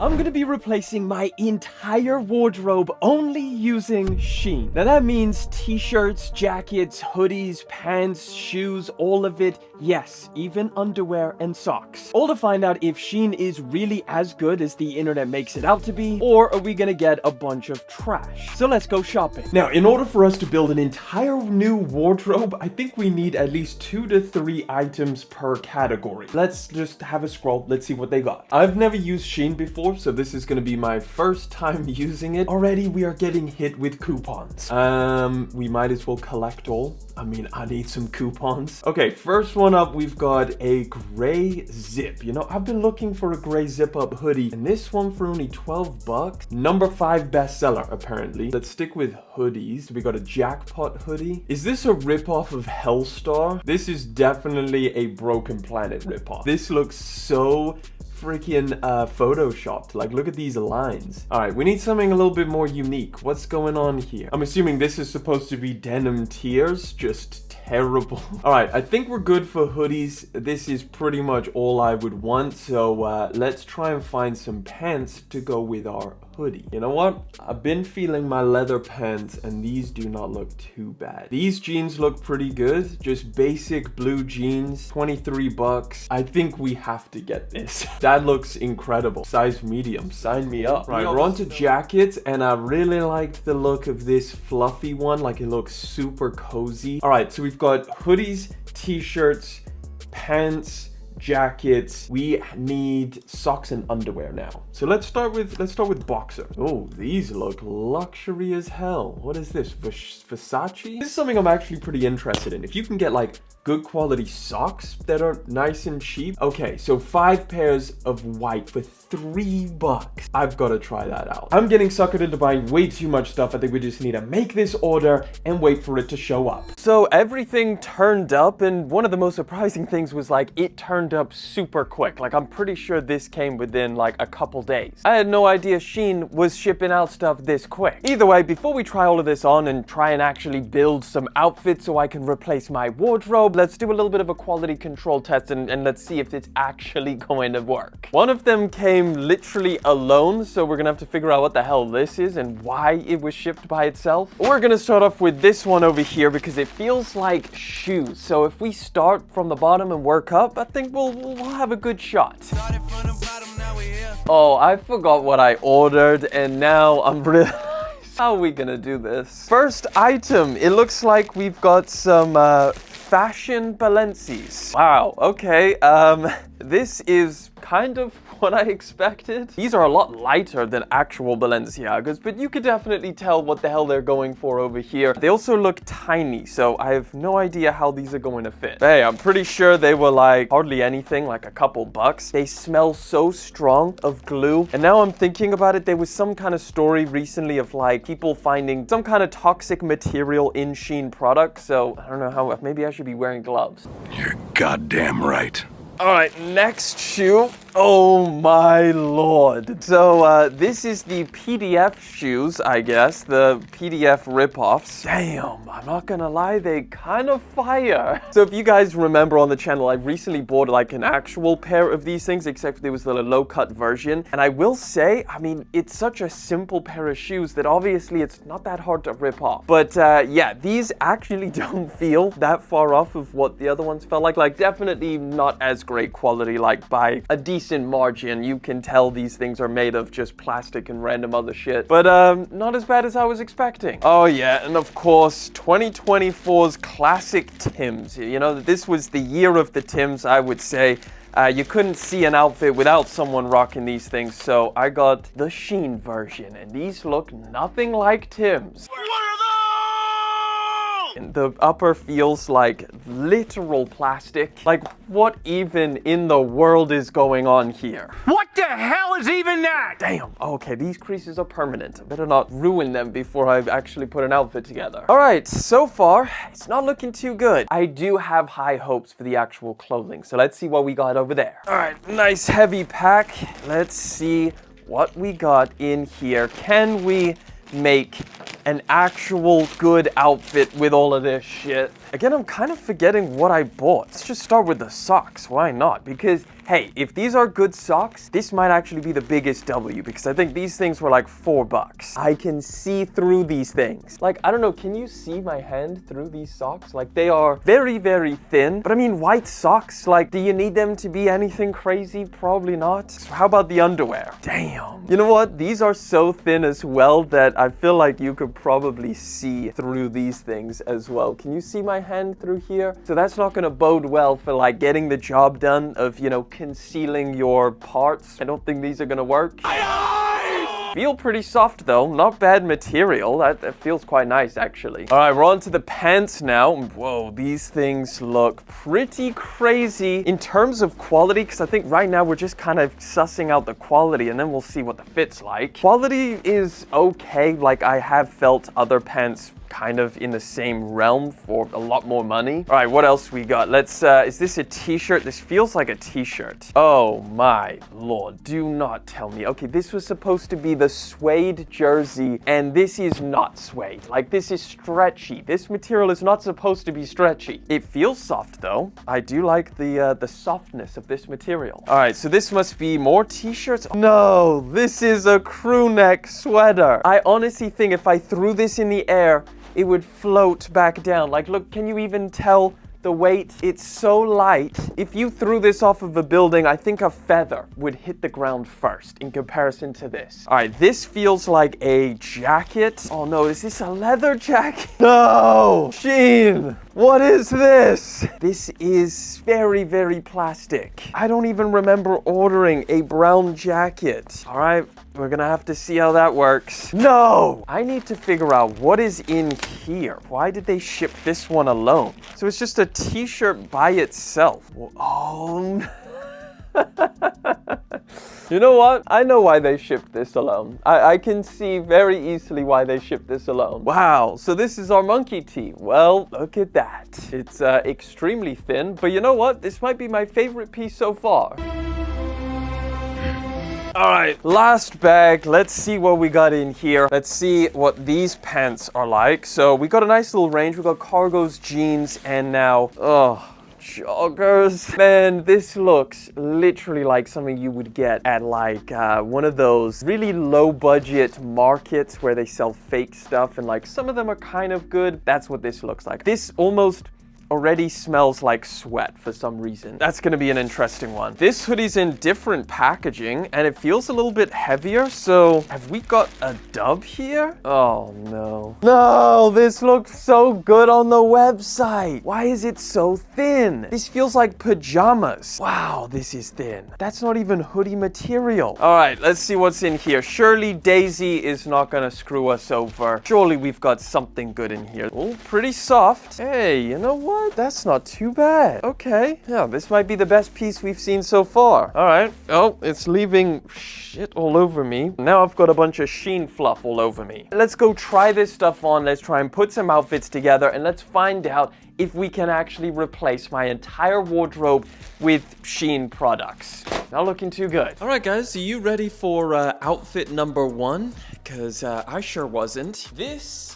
I'm gonna be replacing my entire wardrobe only using Shein. Now that means t-shirts, jackets, hoodies, pants, shoes, all of it. Yes, even underwear and socks. All to find out if Shein is really as good as the internet makes it out to be, or are we gonna get a bunch of trash? So let's go shopping. Now, in order for us to build an entire new wardrobe, I think we need at least 2 to 3 items per category. Let's just have a scroll. Let's see what they got. I've never used Shein before, so this is gonna be my first time using it. Already we are getting hit with coupons. We might as well collect all. I mean, I need some coupons. Okay, first one up, we've got a gray zip. You know, I've been looking for a gray zip up hoodie, and this one for only 12 bucks. Number 5 bestseller, apparently. Let's stick with hoodies. We got a jackpot hoodie. Is this a ripoff of Hellstar? This is definitely a Broken Planet ripoff. This looks so freaking photoshopped. Like, look at these lines. All right, we need something a little bit more unique. What's going on here? I'm assuming this is supposed to be denim tears. Just terrible. All right, I think we're good for hoodies. This is pretty much all I would want. So let's try and find some pants to go with our hoodie. You know what? I've been feeling my leather pants, and these do not look too bad. These jeans look pretty good. Just basic blue jeans, 23 bucks. I think we have to get this. That looks incredible. Size medium, sign me up. Right, we're on to jackets, and I really liked the look of this fluffy one. Like, it looks super cozy. All right, so we've got hoodies, t-shirts, pants, jackets. We need socks and underwear now. So let's start with boxers. Oh, these look luxury as hell. What is this? Versace? This is something I'm actually pretty interested in. If you can get like good quality socks that are nice and cheap. Okay, so 5 pairs of white for 3 bucks. I've got to try that out. I'm getting suckered into buying way too much stuff. I think we just need to make this order and wait for it to show up. So everything turned up, and one of the most surprising things was like it turned up super quick. Like, I'm pretty sure this came within like a couple days. I had no idea Shein was shipping out stuff this quick. Either way, before we try all of this on and try and actually build some outfits so I can replace my wardrobe, let's do a little bit of a quality control test and let's see if it's actually going to work. One of them came literally alone, so we're gonna have to figure out what the hell this is and why it was shipped by itself. We're gonna start off with this one over here because it feels like shoes. So if we start from the bottom and work up, I think we'll have a good shot. Oh, I forgot what I ordered, and now I'm really... How are we gonna do this? First item, it looks like we've got some fashion Balenci's. Wow, okay, this is kind of what I expected. These are a lot lighter than actual Balenciagas, but you could definitely tell what the hell they're going for over here. They also look tiny, so I have no idea how these are going to fit. Hey, I'm pretty sure they were like hardly anything, like a couple bucks. They smell so strong of glue. And now I'm thinking about it, there was some kind of story recently of like people finding some kind of toxic material in Shein products. So I don't know how, maybe I should be wearing gloves. You're goddamn right. All right, next shoe. Oh my lord. So this is the PDF shoes, I guess, the PDF ripoffs. Damn, I'm not gonna lie, they kind of fire. So if you guys remember on the channel, I recently bought like an actual pair of these things, except there was the low-cut version. And I will say, I mean, it's such a simple pair of shoes that obviously it's not that hard to rip off. But yeah, these actually don't feel that far off of what the other ones felt like. Like, definitely not as great quality, like by a decent margin. You can tell these things are made of just plastic and random other shit, but not as bad as I was expecting. Oh yeah, and of course 2024's classic Tims. You know, this was the year of the Tims, I would say. You couldn't see an outfit without someone rocking these things, so I got the Shein version, and these look nothing like Tims. The upper feels like literal plastic. Like, what even in the world is going on here? What the hell is even that? Damn. Okay, these creases are permanent. I better not ruin them before I actually put an outfit together. All right, so far, it's not looking too good. I do have high hopes for the actual clothing, so let's see what we got over there. All right, nice heavy pack. Let's see what we got in here. Can we make an actual good outfit with all of this shit? Again, I'm kind of forgetting what I bought. Let's just start with the socks. Why not? Because, hey, if these are good socks, this might actually be the biggest W, because I think these things were like $4. I can see through these things. Like, I don't know, can you see my hand through these socks? Like, they are very, very thin. But I mean, white socks, like, do you need them to be anything crazy? Probably not. So how about the underwear? Damn. You know what? These are so thin as well that I feel like you could probably see through these things as well. Can you see my hand through here? So that's not gonna bode well for like getting the job done of, you know, concealing your parts. I don't think these are gonna work. Feel pretty soft though, not bad material. That feels quite nice actually. All right, we're on to the pants now. Whoa, these things look pretty crazy in terms of quality, because I think right now we're just kind of sussing out the quality and then we'll see what the fit's like. Quality is okay. Like, I have felt other pants kind of in the same realm for a lot more money. All right, what else we got? Let's, is this a t-shirt? This feels like a t-shirt. Oh my Lord, do not tell me. Okay, this was supposed to be the suede jersey, and this is not suede. Like, this is stretchy. This material is not supposed to be stretchy. It feels soft though. I do like the softness of this material. All right, so this must be more t-shirts. No, this is a crew neck sweater. I honestly think if I threw this in the air, it would float back down. Like, look, can you even tell the weight? It's so light. If you threw this off of a building, I think a feather would hit the ground first in comparison to this. All right, this feels like a jacket. Oh no, is this a leather jacket? No! Shein! What is this? This is very, very plastic. I don't even remember ordering a brown jacket. All right, we're gonna have to see how that works. No! I need to figure out what is in here. Why did they ship this one alone? So it's just a t-shirt by itself. Oh, you know what? I know why they shipped this alone. I can see very easily why they shipped this alone. Wow, so this is our monkey tee. Well, look at that. It's extremely thin, but you know what? This might be my favorite piece so far. All right, last bag. Let's see what we got in here. Let's see what these pants are like. So we got a nice little range. We got cargos, jeans, and now, joggers. Man, this looks literally like something you would get at like one of those really low budget markets where they sell fake stuff, and like some of them are kind of good. That's what this looks like. This almost already smells like sweat for some reason. That's gonna be an interesting one. This hoodie's in different packaging and it feels a little bit heavier. So have we got a dub here? Oh no. No, this looks so good on the website. Why is it so thin? This feels like pajamas. Wow, this is thin. That's not even hoodie material. All right, let's see what's in here. Surely Daisy is not gonna screw us over. Surely we've got something good in here. Oh, pretty soft. Hey, you know what? That's not too bad. Okay. Yeah, this might be the best piece we've seen so far. All right. Oh, it's leaving shit all over me. Now I've got a bunch of Shein fluff all over me. Let's go try this stuff on. Let's try and put some outfits together and let's find out if we can actually replace my entire wardrobe with Shein products. Not looking too good. All right, guys, are you ready for outfit number one? Because I sure wasn't. This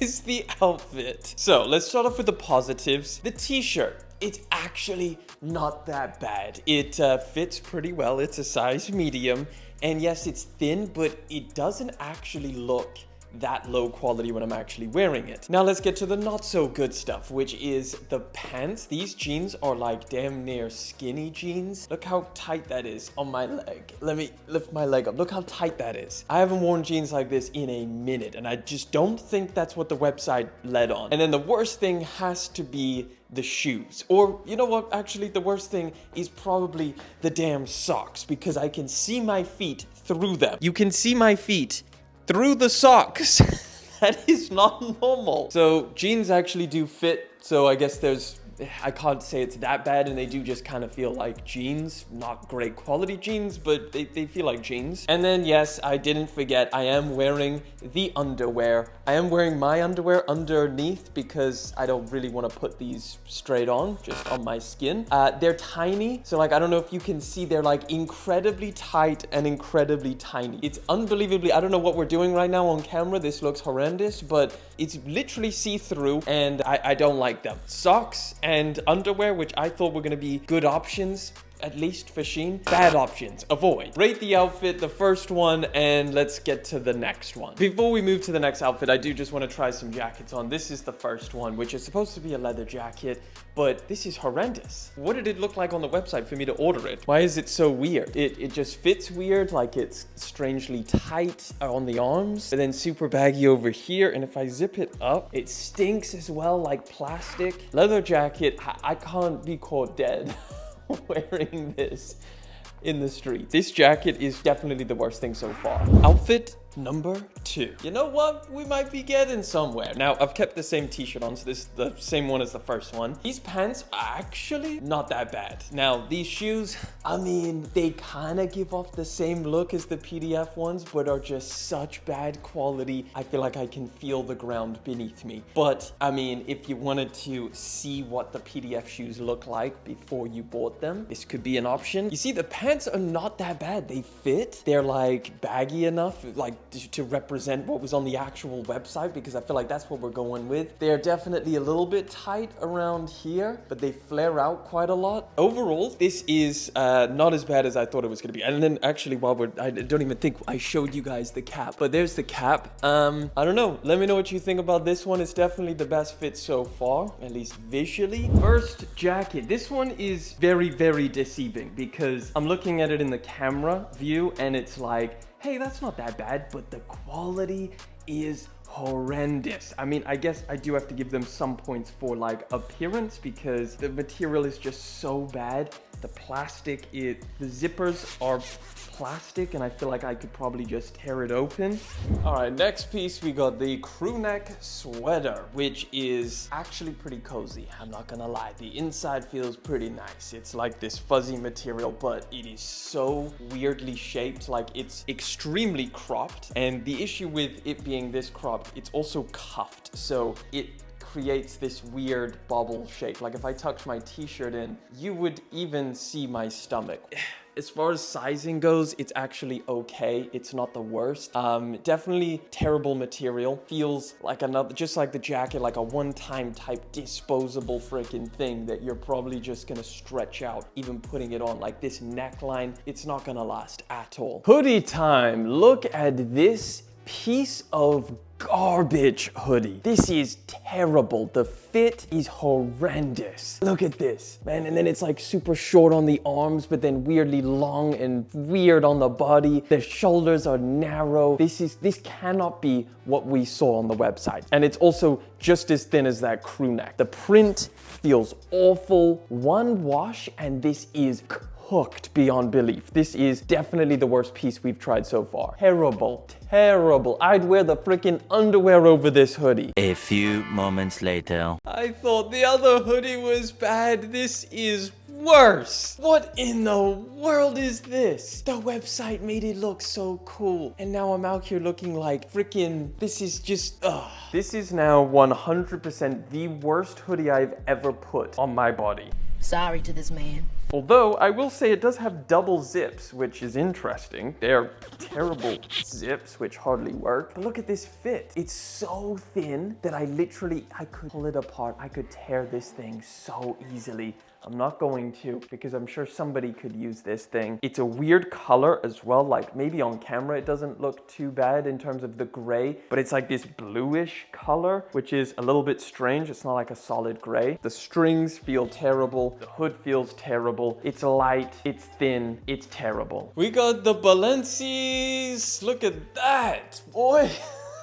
is the outfit. So let's start off with the positives. The t-shirt, it's actually not that bad. It fits pretty well. It's a size medium. And yes, it's thin, but it doesn't actually look that low quality when I'm actually wearing it. Now let's get to the not so good stuff, which is the pants. These jeans are like damn near skinny jeans. Look how tight that is on my leg. Let me lift my leg up. Look how tight that is. I haven't worn jeans like this in a minute, and I just don't think that's what the website led on. And then the worst thing has to be the shoes. Or, you know what? Actually, the worst thing is probably the damn socks, because I can see my feet through them. You can see my feet through the socks. That is not normal. So jeans actually do fit, so I guess there's I can't say it's that bad, and they do just kind of feel like jeans. Not great quality jeans, but they feel like jeans. And then, yes, I didn't forget, I am wearing the underwear. I am wearing my underwear underneath because I don't really want to put these straight on, just on my skin. They're tiny, so like, I don't know if you can see, they're like incredibly tight and incredibly tiny. It's unbelievably, I don't know what we're doing right now on camera. This looks horrendous, but it's literally see-through, and I don't like them. Socks and underwear, which I thought were gonna be good options, at least for Shein. Bad options, avoid. Rate the outfit, the first one, and let's get to the next one. Before we move to the next outfit, I do just want to try some jackets on. This is the first one, which is supposed to be a leather jacket, but this is horrendous. What did it look like on the website for me to order it? Why is it so weird? It just fits weird, like it's strangely tight on the arms, and then super baggy over here, and if I zip it up, it stinks as well, like plastic. Leather jacket, I can't be caught dead wearing this in the street. This jacket is definitely the worst thing so far. Outfit number 2. You know what? We might be getting somewhere. Now, I've kept the same t-shirt on, so this is the same one as the first one. These pants are actually not that bad. Now, these shoes, I mean, they kind of give off the same look as the PDF ones, but are just such bad quality. I feel like I can feel the ground beneath me. But, I mean, if you wanted to see what the PDF shoes look like before you bought them, this could be an option. You see, the pants are not that bad. They fit. They're like baggy enough, like to represent what was on the actual website, because I feel like that's what we're going with. They're definitely a little bit tight around here, but they flare out quite a lot. Overall, this is not as bad as I thought it was going to be. And then actually, while I don't even think I showed you guys the cap, but there's the cap. I don't know. Let me know what you think about this one. It's definitely the best fit so far, at least visually. First jacket. This one is very, very deceiving because I'm looking at it in the camera view and it's like, hey, that's not that bad, but the quality is horrendous. I mean, I guess I do have to give them some points for like appearance because the material is just so bad. The plastic, the zippers are plastic and I feel like I could probably just tear it open. All right, next piece, we got the crew neck sweater, which is actually pretty cozy. I'm not gonna lie. The inside feels pretty nice. It's like this fuzzy material, but it is so weirdly shaped. Like it's extremely cropped. And the issue with it being this cropped, it's also cuffed. So it creates this weird bubble shape. Like if I tucked my t-shirt in, you would even see my stomach. As far as sizing goes, it's actually okay. It's not the worst. Definitely terrible material. Feels like another, just like the jacket, like a one-time type disposable freaking thing that you're probably just gonna stretch out, even putting it on. Like this neckline, it's not gonna last at all. Hoodie time. Look at this piece of garbage hoodie. This is terrible. The fit is horrendous. Look at this, man. And then it's like super short on the arms, but then weirdly long and weird on the body. The shoulders are narrow. This cannot be what we saw on the website. And it's also just as thin as that crew neck. The print feels awful. One wash and this is cooked beyond belief. This is definitely the worst piece we've tried so far. Terrible, terrible. I'd wear the freaking underwear over this hoodie. A few moments later. I thought the other hoodie was bad. This is worse. What in the world is this? The website made it look so cool. And now I'm out here looking like freaking, this is just, ugh. This is now 100% the worst hoodie I've ever put on my body. Sorry to this man. Although, I will say it does have double zips, which is interesting. They're terrible zips, which hardly work. But look at this fit. It's so thin that I could pull it apart. I could tear this thing so easily. I'm not going to, because I'm sure somebody could use this thing. It's a weird color as well. Like maybe on camera it doesn't look too bad in terms of the gray, but it's like this bluish color, which is a little bit strange. It's not like a solid gray. The strings feel terrible. The hood feels terrible. It's light, it's thin, it's terrible. We got the Balenci's. Look at that, boy.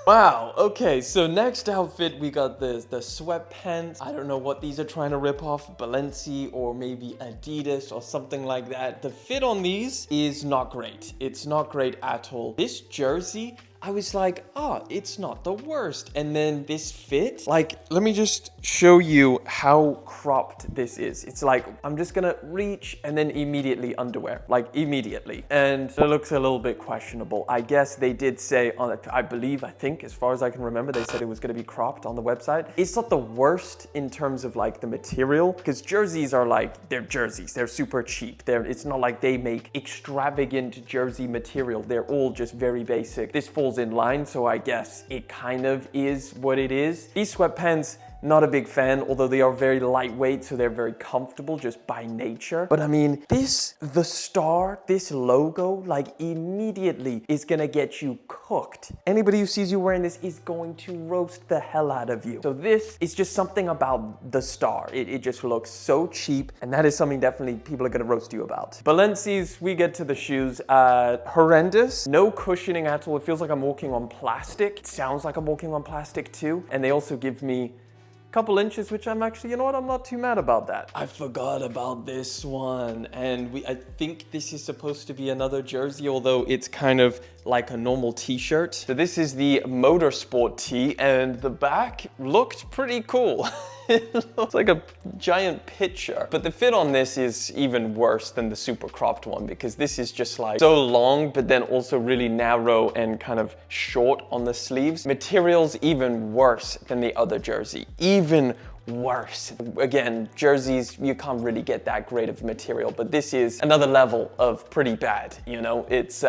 Wow, okay, so next outfit, we got the sweatpants. I don't know what these are trying to rip off, Balenci or maybe Adidas or something like that. The fit on these is not great. It's not great at all. This jersey, I was like, oh, it's not the worst. And then this fit, like, let me just show you how cropped this is. It's like, I'm just gonna reach and then immediately underwear, like immediately. And it looks a little bit questionable. I guess they did say on it, I think, as far as I can remember, they said it was gonna be cropped on the website. It's not the worst in terms of like the material, because jerseys are like, they're jerseys. They're super cheap. It's not like they make extravagant jersey material. They're all just very basic. This falls in line, so I guess it kind of is what it is. These sweatpants, not a big fan, although they are very lightweight, so they're very comfortable just by nature. But I mean, the star, this logo, like immediately is gonna get you cooked. Anybody who sees you wearing this is going to roast the hell out of you. So this is just something about the star. It just looks so cheap, and that is something definitely people are gonna roast you about. Balenci's, we get to the shoes. Horrendous, no cushioning at all. It feels like I'm walking on plastic. It sounds like I'm walking on plastic too. And they also give me couple inches, which I'm actually, you know what, I'm not too mad about that. I forgot about this one, and I think this is supposed to be another jersey, although it's kind of like a normal t-shirt. So this is the motorsport tee, and the back looked pretty cool. It looks like a giant picture. But the fit on this is even worse than the super cropped one, because this is just like so long, but then also really narrow and kind of short on the sleeves. Material's even worse than the other jersey. Even worse. Again, jerseys, you can't really get that great of material, but this is another level of pretty bad, you know? It's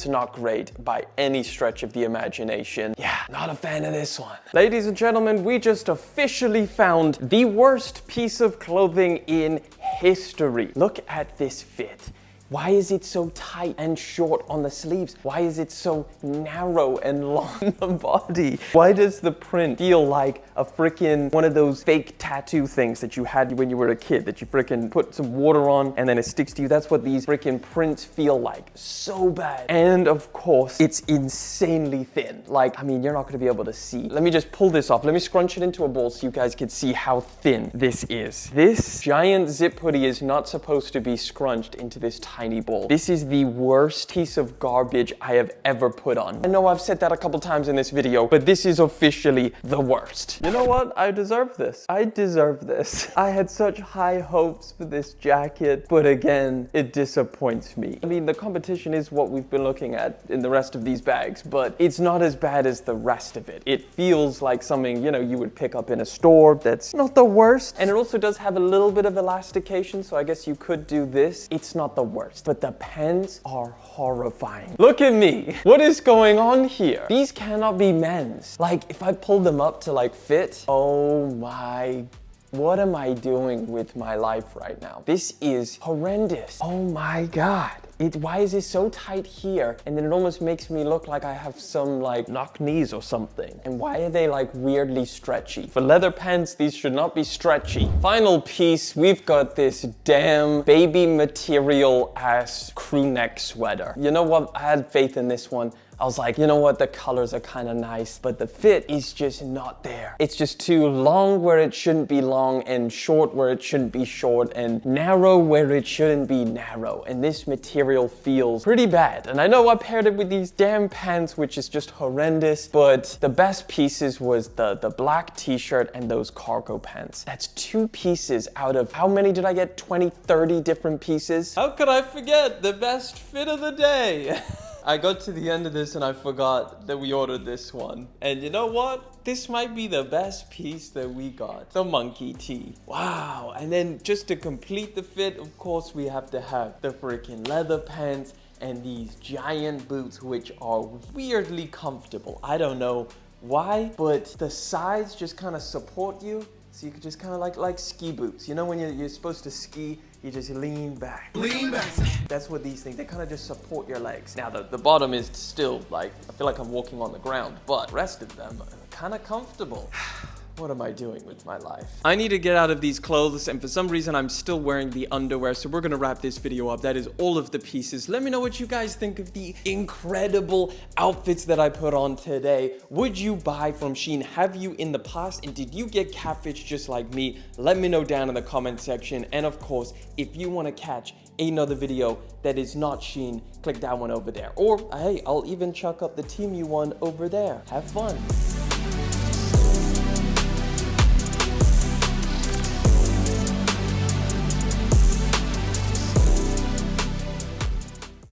not great by any stretch of the imagination. Yeah, not a fan of this one. Ladies and gentlemen, we just officially found the worst piece of clothing in history. Look at this fit. Why is it so tight and short on the sleeves? Why is it so narrow and long on the body? Why does the print feel like a freaking one of those fake tattoo things that you had when you were a kid, that you freaking put some water on and then it sticks to you? That's what these freaking prints feel like. So bad. And of course, it's insanely thin. Like, I mean, you're not gonna be able to see. Let me just pull this off. Let me scrunch it into a ball so you guys can see how thin this is. This giant zip hoodie is not supposed to be scrunched into this tiny ball. This is the worst piece of garbage I have ever put on. I know I've said that a couple times in this video, but this is officially the worst. You know what? I deserve this. I deserve this. I had such high hopes for this jacket, but again, it disappoints me. I mean, the competition is what we've been looking at in the rest of these bags, but it's not as bad as the rest of it. It feels like something, you know, you would pick up in a store. That's not the worst. And it also does have a little bit of elastication, so I guess you could do this. It's not the worst. But the pants are horrifying. Look at me. What is going on here? These cannot be men's. Like, if I pull them up to like fit, oh my, what am I doing with my life right now? This is horrendous. Oh my God. Why is it so tight here? And then it almost makes me look like I have some like knock knees or something. And why are they like weirdly stretchy? For leather pants, these should not be stretchy. Final piece, we've got this damn baby material ass crew neck sweater. You know what? I had faith in this one. I was like, you know what, the colors are kind of nice, but the fit is just not there. It's just too long where it shouldn't be long, and short where it shouldn't be short, and narrow where it shouldn't be narrow. And this material feels pretty bad. And I know I paired it with these damn pants, which is just horrendous, but the best pieces was the black t-shirt and those cargo pants. That's 2 pieces out of, how many did I get? 20, 30 different pieces? How could I forget the best fit of the day? I got to the end of this and I forgot that we ordered this one. And you know what? This might be the best piece that we got. The monkey tee. Wow. And then just to complete the fit, of course, we have to have the freaking leather pants and these giant boots, which are weirdly comfortable. I don't know why, but the sides just kind of support you. So you could just kind of like ski boots. You know when you're supposed to ski, you just lean back. Lean back. That's what these things, they kind of just support your legs. Now the bottom is still like, I feel like I'm walking on the ground, but the rest of them are kind of comfortable. What am I doing with my life? I need to get out of these clothes, and for some reason I'm still wearing the underwear, so we're gonna wrap this video up. That is all of the pieces. Let me know what you guys think of the incredible outfits that I put on today. Would you buy from Shein? Have you in the past, and did you get catfished just like me? Let me know down in the comment section. And of course, if you want to catch another video that is not Shein, click that one over there. Or hey, I'll even chuck up the Team You one over there. Have fun.